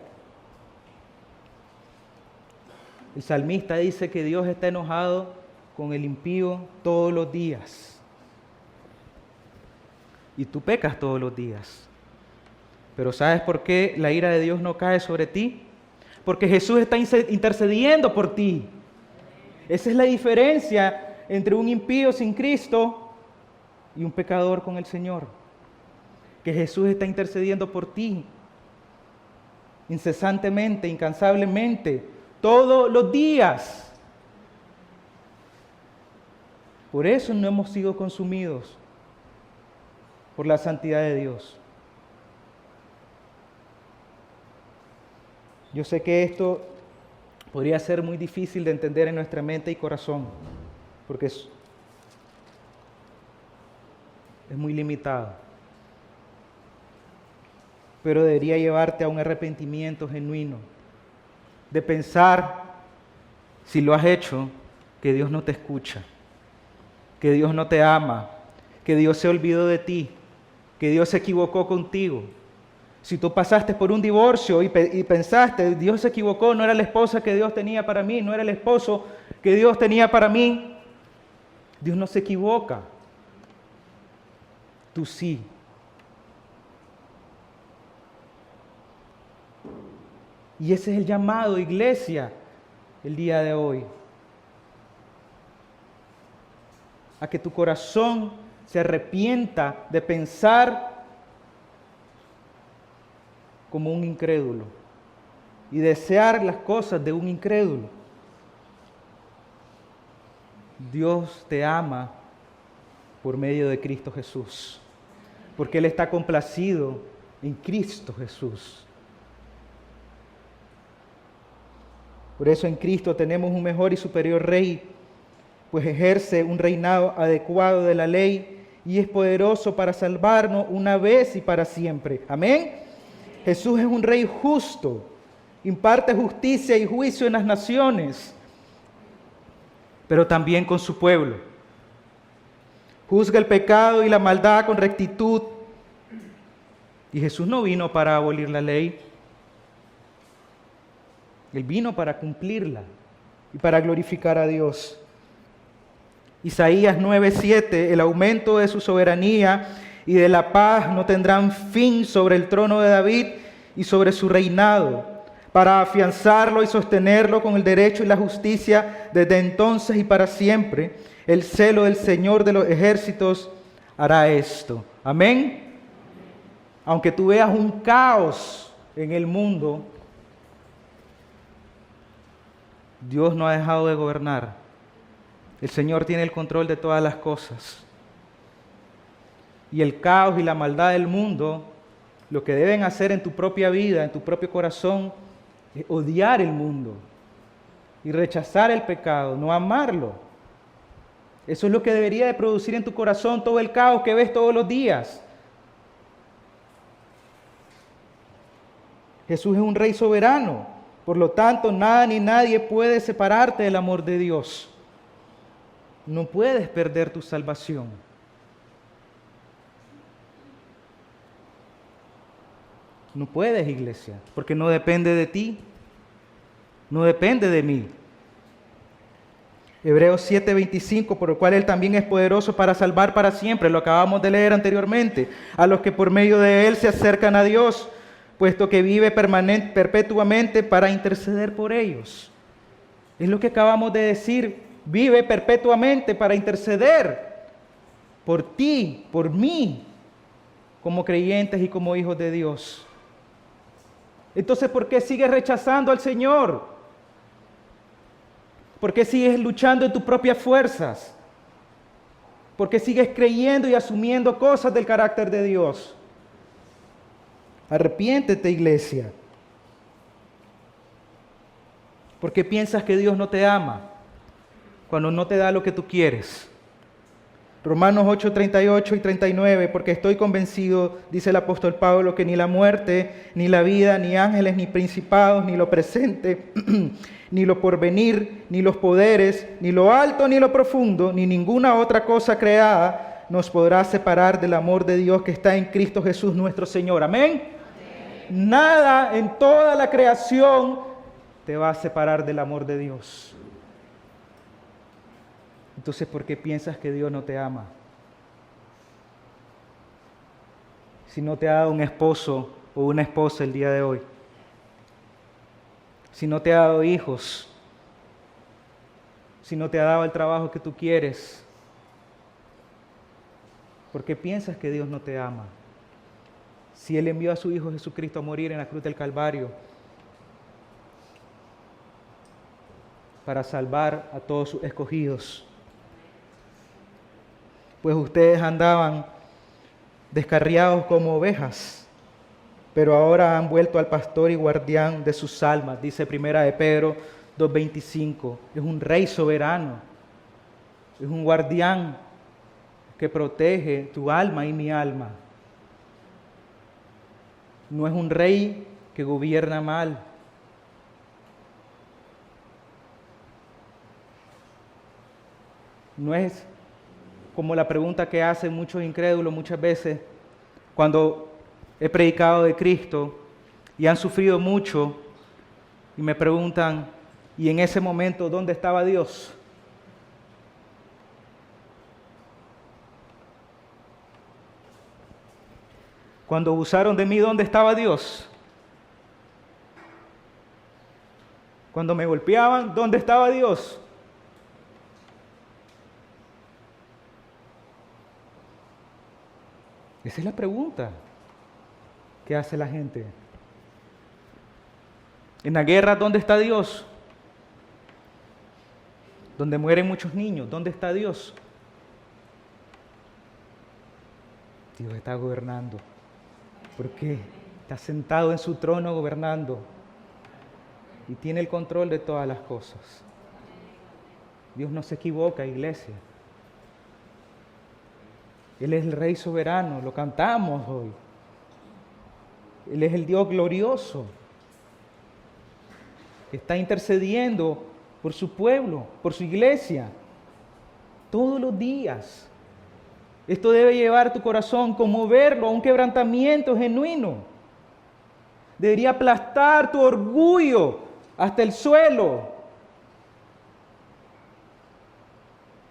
el salmista dice que Dios está enojado con el impío todos los días. Y tú pecas todos los días. Pero ¿sabes por qué la ira de Dios no cae sobre ti? Porque Jesús está intercediendo por ti. Esa es la diferencia entre un impío sin Cristo y un pecador con el Señor. Que Jesús está intercediendo por ti. Incesantemente, incansablemente, todos los días. Por eso no hemos sido consumidos por la santidad de Dios. Yo sé que esto podría ser muy difícil de entender en nuestra mente y corazón, porque es muy limitado. Pero debería llevarte a un arrepentimiento genuino, de pensar, si lo has hecho, que Dios no te escucha, que Dios no te ama, que Dios se olvidó de ti, que Dios se equivocó contigo. Si tú pasaste por un divorcio y pensaste, Dios se equivocó, no era la esposa que Dios tenía para mí, no era el esposo que Dios tenía para mí, Dios no se equivoca. Tú sí. Y ese es el llamado, iglesia, el día de hoy. A que tu corazón se arrepienta de pensar como un incrédulo y desear las cosas de un incrédulo. Dios te ama por medio de Cristo Jesús, porque Él está complacido en Cristo Jesús. Por eso en Cristo tenemos un mejor y superior Rey, pues ejerce un reinado adecuado de la ley y es poderoso para salvarnos una vez y para siempre. Amén. Jesús es un Rey justo, imparte justicia y juicio en las naciones, pero también con su pueblo. Juzga el pecado y la maldad con rectitud. Y Jesús no vino para abolir la ley. Él vino para cumplirla y para glorificar a Dios. Isaías 9:7, el aumento de su soberanía y de la paz no tendrán fin sobre el trono de David y sobre su reinado, para afianzarlo y sostenerlo con el derecho y la justicia desde entonces y para siempre. El celo del Señor de los ejércitos hará esto. Amén. Aunque tú veas un caos en el mundo, Dios no ha dejado de gobernar. El Señor tiene el control de todas las cosas. Y el caos y la maldad del mundo, lo que deben hacer en tu propia vida, en tu propio corazón, es odiar el mundo y rechazar el pecado, no amarlo. Eso es lo que debería de producir en tu corazón todo el caos que ves todos los días. Jesús es un Rey soberano. Por lo tanto, nada ni nadie puede separarte del amor de Dios. No puedes perder tu salvación. No puedes, iglesia, porque no depende de ti, no depende de mí. Hebreos 7:25, por lo cual Él también es poderoso para salvar para siempre, lo acabamos de leer anteriormente, a los que por medio de Él se acercan a Dios, puesto que vive perpetuamente para interceder por ellos. Es lo que acabamos de decir, vive perpetuamente para interceder por ti, por mí, como creyentes y como hijos de Dios. Entonces, ¿por qué sigues rechazando al Señor? ¿Por qué sigues luchando en tus propias fuerzas? ¿Por qué sigues creyendo y asumiendo cosas del carácter de Dios? Arrepiéntete, iglesia. ¿Por qué piensas que Dios no te ama cuando no te da lo que tú quieres? Romanos 8:38 y 39, porque estoy convencido, dice el apóstol Pablo, que ni la muerte, ni la vida, ni ángeles, ni principados, ni lo presente, ni lo porvenir, ni los poderes, ni lo alto, ni lo profundo, ni ninguna otra cosa creada nos podrá separar del amor de Dios que está en Cristo Jesús nuestro Señor. Amén. Nada en toda la creación te va a separar del amor de Dios. Entonces, ¿por qué piensas que Dios no te ama? Si no te ha dado un esposo o una esposa el día de hoy. Si no te ha dado hijos. Si no te ha dado el trabajo que tú quieres. ¿Por qué piensas que Dios no te ama? Si Él envió a su Hijo Jesucristo a morir en la cruz del Calvario para salvar a todos sus escogidos. Pues ustedes andaban descarriados como ovejas, pero ahora han vuelto al pastor y guardián de sus almas, dice Primera de Pedro 2:25. Es un Rey soberano, es un guardián que protege tu alma y mi alma. No es un rey que gobierna mal. No es como la pregunta que hacen muchos incrédulos muchas veces cuando he predicado de Cristo y han sufrido mucho y me preguntan, ¿y en ese momento dónde estaba Dios? Cuando abusaron de mí, ¿dónde estaba Dios? Cuando me golpeaban, ¿dónde estaba Dios? Esa es la pregunta que hace la gente. En la guerra, ¿dónde está Dios? Donde mueren muchos niños, ¿dónde está Dios? Dios está gobernando. ¿Por qué? Está sentado en su trono gobernando y tiene el control de todas las cosas. Dios no se equivoca, iglesia. Él es el Rey soberano, lo cantamos hoy. Él es el Dios glorioso, que está intercediendo por su pueblo, por su iglesia, todos los días. Esto debe llevar tu corazón, conmoverlo a un quebrantamiento genuino. Debería aplastar tu orgullo hasta el suelo.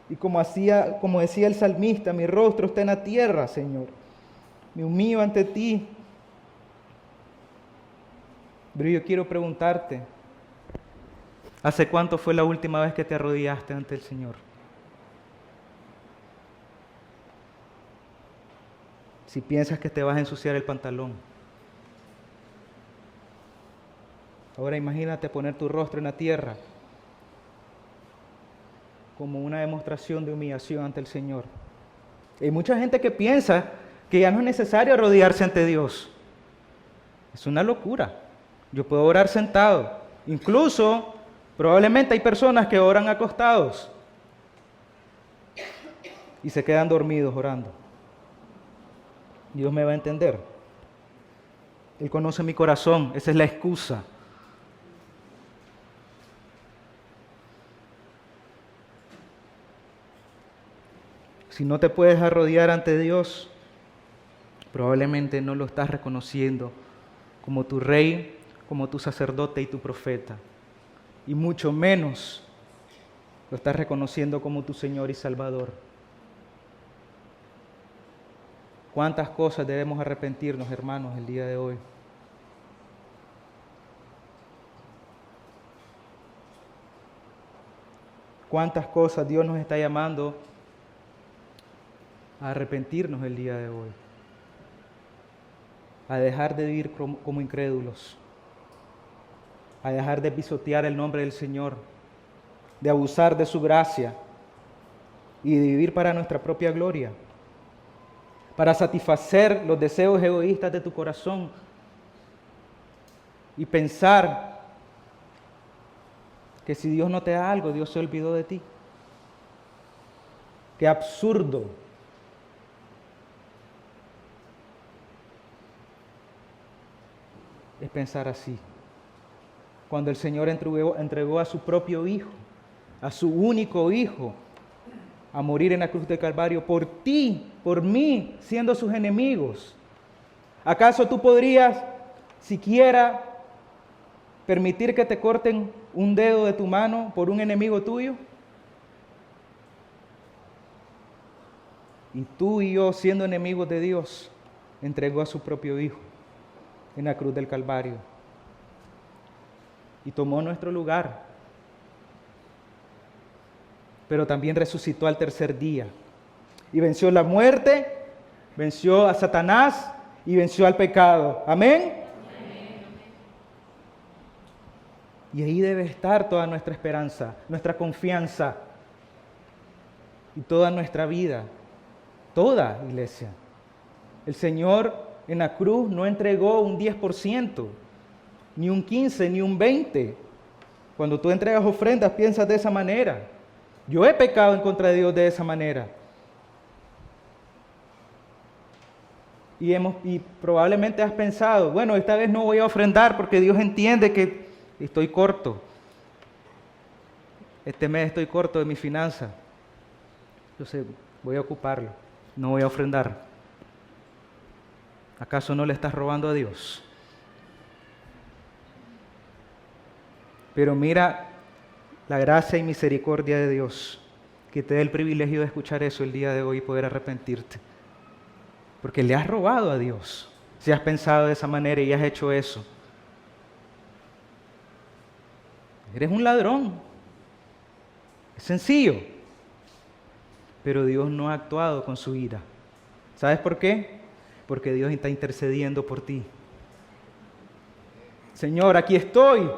Y como decía el salmista, mi rostro está en la tierra, Señor. Me humillo ante ti. Pero yo quiero preguntarte, ¿hace cuánto fue la última vez que te arrodillaste ante el Señor? Si piensas que te vas a ensuciar el pantalón. Ahora imagínate poner tu rostro en la tierra como una demostración de humillación ante el Señor. Hay mucha gente que piensa que ya no es necesario arrodillarse ante Dios. Es una locura. Yo puedo orar sentado. Incluso, probablemente hay personas que oran acostados y se quedan dormidos orando. Dios me va a entender. Él conoce mi corazón, esa es la excusa. Si no te puedes arrodillar ante Dios, probablemente no lo estás reconociendo como tu Rey, como tu sacerdote y tu profeta. Y mucho menos lo estás reconociendo como tu Señor y Salvador. ¿Cuántas cosas debemos arrepentirnos, hermanos, el día de hoy? ¿Cuántas cosas Dios nos está llamando a arrepentirnos el día de hoy? A dejar de vivir como incrédulos, a dejar de pisotear el nombre del Señor, de abusar de su gracia y de vivir para nuestra propia gloria, para satisfacer los deseos egoístas de tu corazón y pensar que si Dios no te da algo, Dios se olvidó de ti. ¡Qué absurdo! Es pensar así. Cuando el Señor entregó a su propio Hijo, a su único Hijo, a morir en la cruz del Calvario por ti, por mí, siendo sus enemigos. ¿Acaso tú podrías siquiera permitir que te corten un dedo de tu mano por un enemigo tuyo? Y tú y yo, siendo enemigos de Dios, entregó a su propio Hijo en la cruz del Calvario y tomó nuestro lugar, pero también resucitó al tercer día y venció la muerte, venció a Satanás y venció al pecado. ¿Amén? Y ahí debe estar toda nuestra esperanza, nuestra confianza y toda nuestra vida, toda, iglesia. El Señor en la cruz no entregó un 10%, ni un 15%, ni un 20%. Cuando tú entregas ofrendas, piensas de esa manera. Yo he pecado en contra de Dios de esa manera. Y probablemente has pensado, bueno, esta vez no voy a ofrendar porque Dios entiende que estoy corto. Este mes estoy corto de mi finanza. Entonces voy a ocuparlo, no voy a ofrendar. ¿Acaso no le estás robando a Dios? Pero mira la gracia y misericordia de Dios, que te dé el privilegio de escuchar eso el día de hoy y poder arrepentirte. Porque le has robado a Dios. si has pensado de esa manera y has hecho eso. Eres un ladrón. Es sencillo. Pero Dios no ha actuado con su ira. ¿Sabes por qué? Porque Dios está intercediendo por ti. Señor, aquí estoy.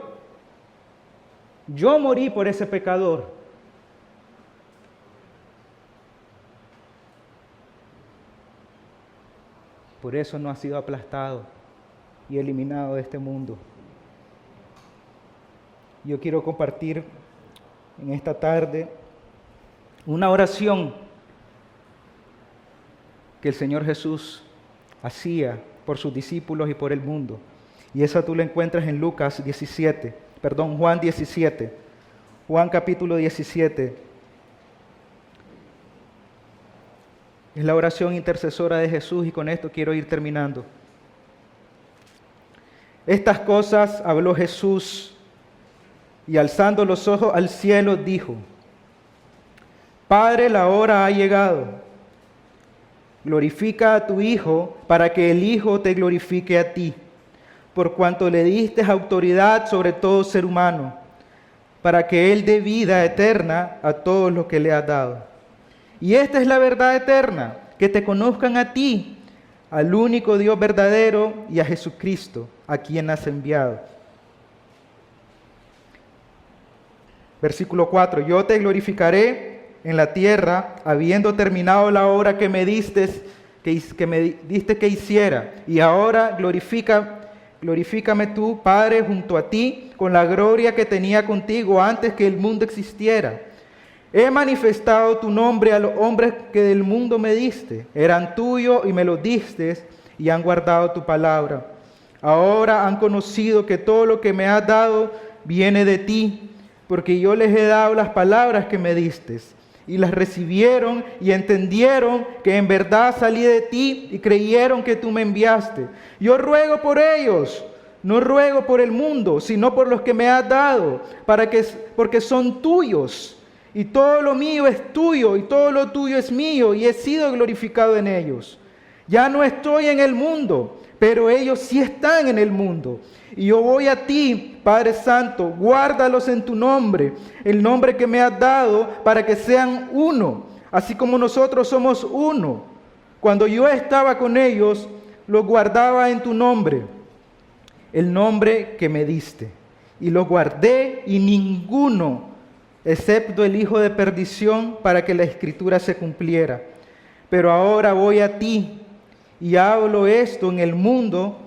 Yo morí por ese pecador. Por eso no ha sido aplastado y eliminado de este mundo. Yo quiero compartir en esta tarde una oración que el Señor Jesús hacía por sus discípulos y por el mundo. Y esa tú la encuentras en Juan 17. Juan capítulo 17. Es la oración intercesora de Jesús y con esto quiero ir terminando. Estas cosas habló Jesús y alzando los ojos al cielo dijo: Padre, la hora ha llegado. Glorifica a tu Hijo para que el Hijo te glorifique a ti, por cuanto le diste autoridad sobre todo ser humano, para que Él dé vida eterna a todos los que le has dado. Y esta es la verdad eterna, que te conozcan a ti, al único Dios verdadero, y a Jesucristo, a quien has enviado. Versículo 4, yo te glorificaré en la tierra, habiendo terminado la obra que me diste que hiciera. Y ahora glorifícame tú, Padre, junto a ti, con la gloria que tenía contigo antes que el mundo existiera. He manifestado tu nombre a los hombres que del mundo me diste. Eran tuyos y me los diste y han guardado tu palabra. Ahora han conocido que todo lo que me has dado viene de ti, porque yo les he dado las palabras que me diste, y las recibieron y entendieron que en verdad salí de ti y creyeron que tú me enviaste. Yo ruego por ellos, no ruego por el mundo, sino por los que me has dado, porque son tuyos, y todo lo mío es tuyo, y todo lo tuyo es mío, y he sido glorificado en ellos. Ya no estoy en el mundo, pero ellos sí están en el mundo. Y yo voy a ti, Padre Santo, guárdalos en tu nombre, el nombre que me has dado, para que sean uno, así como nosotros somos uno. Cuando yo estaba con ellos, los guardaba en tu nombre, el nombre que me diste. Y los guardé, y ninguno, excepto el hijo de perdición, para que la escritura se cumpliera. Pero ahora voy a ti, y hablo esto en el mundo,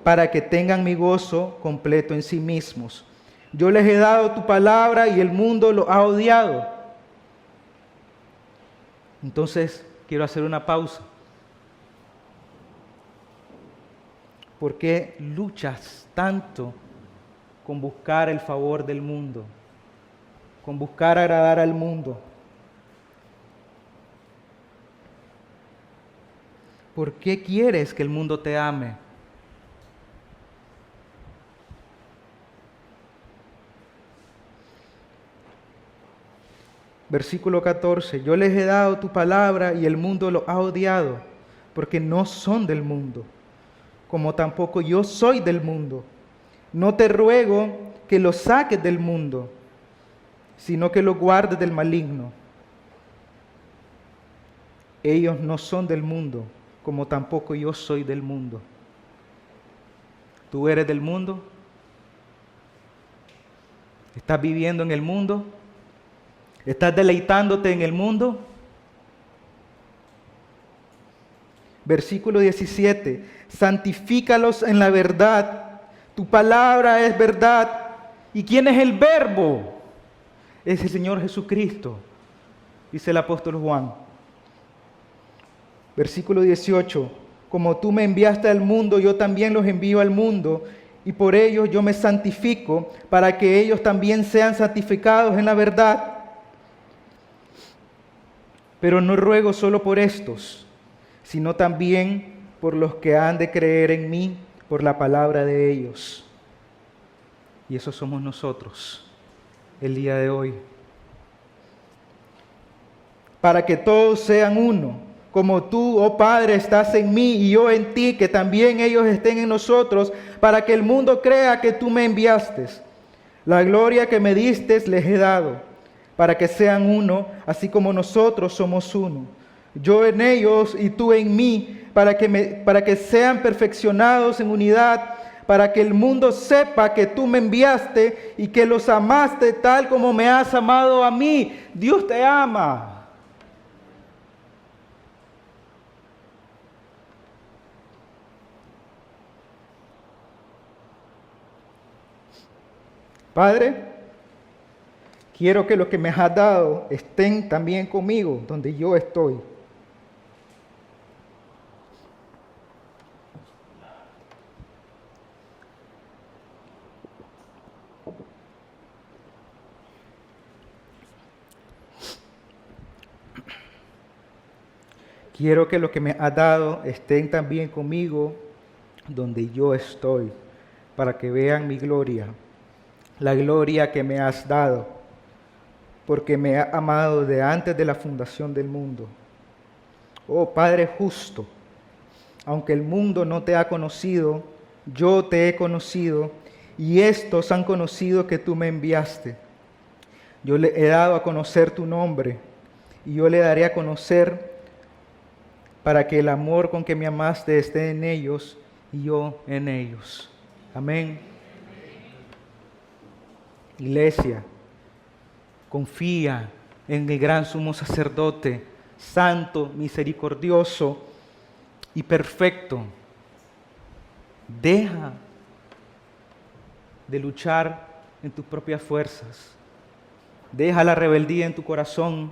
para que tengan mi gozo completo en sí mismos. Yo les he dado tu palabra y el mundo lo ha odiado. Entonces, quiero hacer una pausa. ¿Por qué luchas tanto con buscar el favor del mundo? Con buscar agradar al mundo. ¿Por qué quieres que el mundo te ame? Versículo 14, yo les he dado tu palabra y el mundo lo ha odiado, porque no son del mundo, como tampoco yo soy del mundo. No te ruego que los saques del mundo, sino que los guardes del maligno. Ellos no son del mundo, como tampoco yo soy del mundo. ¿Tú eres del mundo? ¿Estás viviendo en el mundo? ¿Estás deleitándote en el mundo? Versículo 17. Santifícalos en la verdad. Tu palabra es verdad. ¿Y quién es el Verbo? Es el Señor Jesucristo, dice el apóstol Juan. Versículo 18. Como tú me enviaste al mundo, yo también los envío al mundo, y por ellos yo me santifico, para que ellos también sean santificados en la verdad. Pero no ruego solo por estos, sino también por los que han de creer en mí por la palabra de ellos. Y eso somos nosotros el día de hoy. Para que todos sean uno, como tú, oh Padre, estás en mí y yo en ti, que también ellos estén en nosotros, para que el mundo crea que tú me enviaste. La gloria que me diste les he dado, para que sean uno, así como nosotros somos uno. Yo en ellos y tú en mí, para que sean perfeccionados en unidad, para que el mundo sepa que tú me enviaste y que los amaste tal como me has amado a mí. Dios te ama. Padre, quiero que los que me has dado estén también conmigo donde yo estoy. Quiero que los que me has dado estén también conmigo donde yo estoy, para que vean mi gloria, la gloria que me has dado, porque me has amado de antes de la fundación del mundo. Oh Padre justo, aunque el mundo no te ha conocido, yo te he conocido, y estos han conocido que tú me enviaste. Yo le he dado a conocer tu nombre, y yo le daré a conocer para que el amor con que me amaste esté en ellos y yo en ellos. Amén. Iglesia, confía en el gran sumo sacerdote, santo, misericordioso y perfecto. Deja de luchar en tus propias fuerzas. Deja la rebeldía en tu corazón.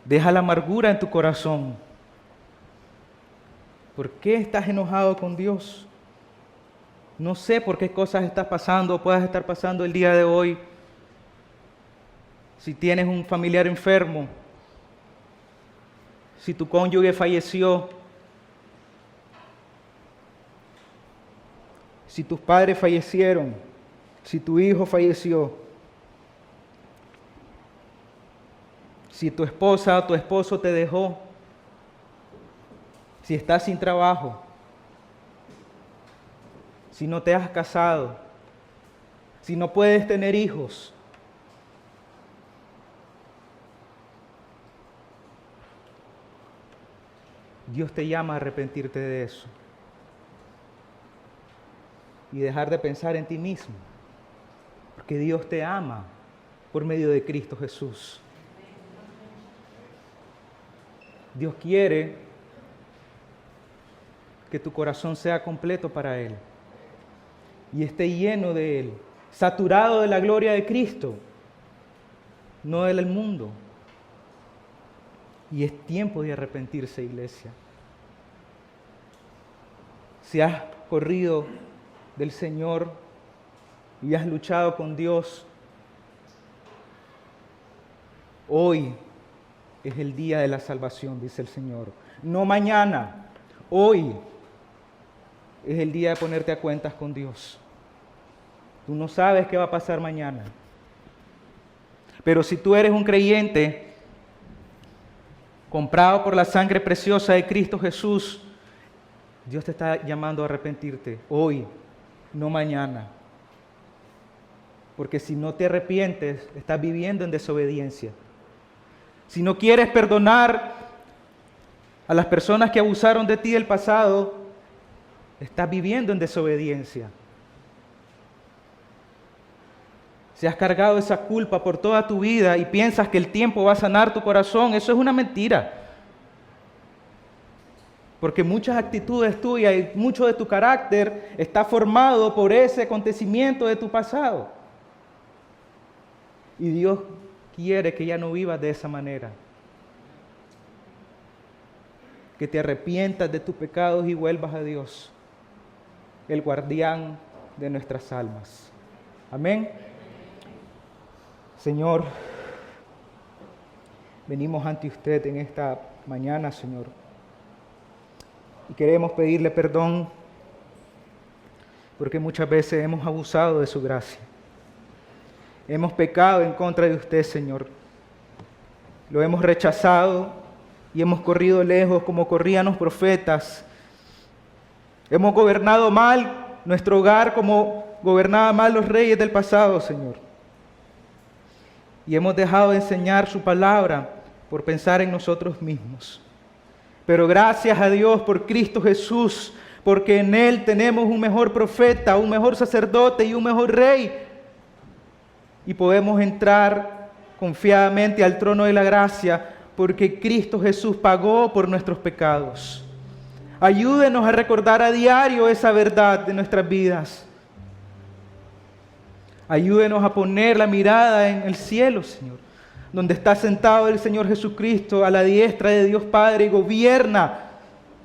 Deja la amargura en tu corazón. ¿Por qué estás enojado con Dios? No sé por qué cosas estás pasando o puedas estar pasando el día de hoy. Si tienes un familiar enfermo, si tu cónyuge falleció, si tus padres fallecieron, si tu hijo falleció, si tu esposa o tu esposo te dejó, si estás sin trabajo, si no te has casado, si no puedes tener hijos, Dios te llama a arrepentirte de eso y dejar de pensar en ti mismo, porque Dios te ama por medio de Cristo Jesús. Dios quiere que tu corazón sea completo para Él y esté lleno de Él, saturado de la gloria de Cristo, no del mundo. Y es tiempo de arrepentirse, iglesia. Si has corrido del Señor y has luchado con Dios, hoy es el día de la salvación, dice el Señor. No mañana, hoy es el día de ponerte a cuentas con Dios. Tú no sabes qué va a pasar mañana. Pero si tú eres un creyente comprado por la sangre preciosa de Cristo Jesús, Dios te está llamando a arrepentirte hoy, no mañana. Porque si no te arrepientes, estás viviendo en desobediencia. Si no quieres perdonar a las personas que abusaron de ti del pasado, estás viviendo en desobediencia. Si has cargado esa culpa por toda tu vida y piensas que el tiempo va a sanar tu corazón, eso es una mentira. Porque muchas actitudes tuyas y mucho de tu carácter está formado por ese acontecimiento de tu pasado. Y Dios quiere que ya no vivas de esa manera. Que te arrepientas de tus pecados y vuelvas a Dios, el guardián de nuestras almas. Amén. Señor, venimos ante usted en esta mañana, Señor, y queremos pedirle perdón porque muchas veces hemos abusado de su gracia. Hemos pecado en contra de usted, Señor. Lo hemos rechazado, y hemos corrido lejos como corrían los profetas. Hemos gobernado mal nuestro hogar como gobernaban mal los reyes del pasado, Señor. Y hemos dejado de enseñar su palabra por pensar en nosotros mismos. Pero gracias a Dios por Cristo Jesús, porque en Él tenemos un mejor profeta, un mejor sacerdote y un mejor rey. Y podemos entrar confiadamente al trono de la gracia, porque Cristo Jesús pagó por nuestros pecados. Ayúdenos a recordar a diario esa verdad de nuestras vidas. Ayúdenos a poner la mirada en el cielo, Señor, donde está sentado el Señor Jesucristo a la diestra de Dios Padre y gobierna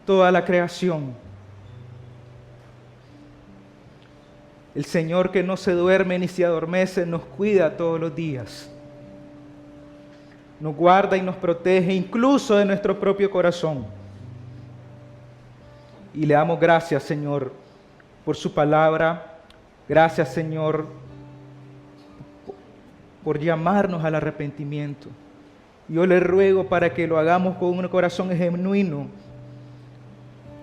toda la creación. El Señor que no se duerme ni se adormece nos cuida todos los días. Nos guarda y nos protege incluso de nuestro propio corazón. Y le damos gracias, Señor, por su palabra. Gracias, Señor, por llamarnos al arrepentimiento. Yo le ruego para que lo hagamos con un corazón genuino,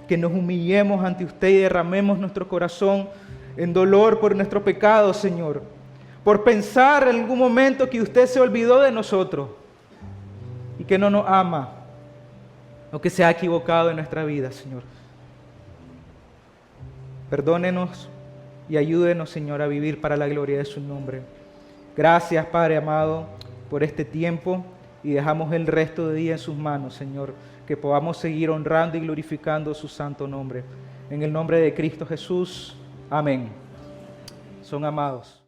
que nos humillemos ante usted y derramemos nuestro corazón en dolor por nuestro pecado, Señor, por pensar en algún momento que usted se olvidó de nosotros y que no nos ama o que se ha equivocado en nuestra vida, Señor. Perdónenos y ayúdenos, Señor, a vivir para la gloria de su nombre. Gracias, Padre amado, por este tiempo y dejamos el resto de día en sus manos, Señor, que podamos seguir honrando y glorificando su santo nombre. En el nombre de Cristo Jesús, amén. Son amados.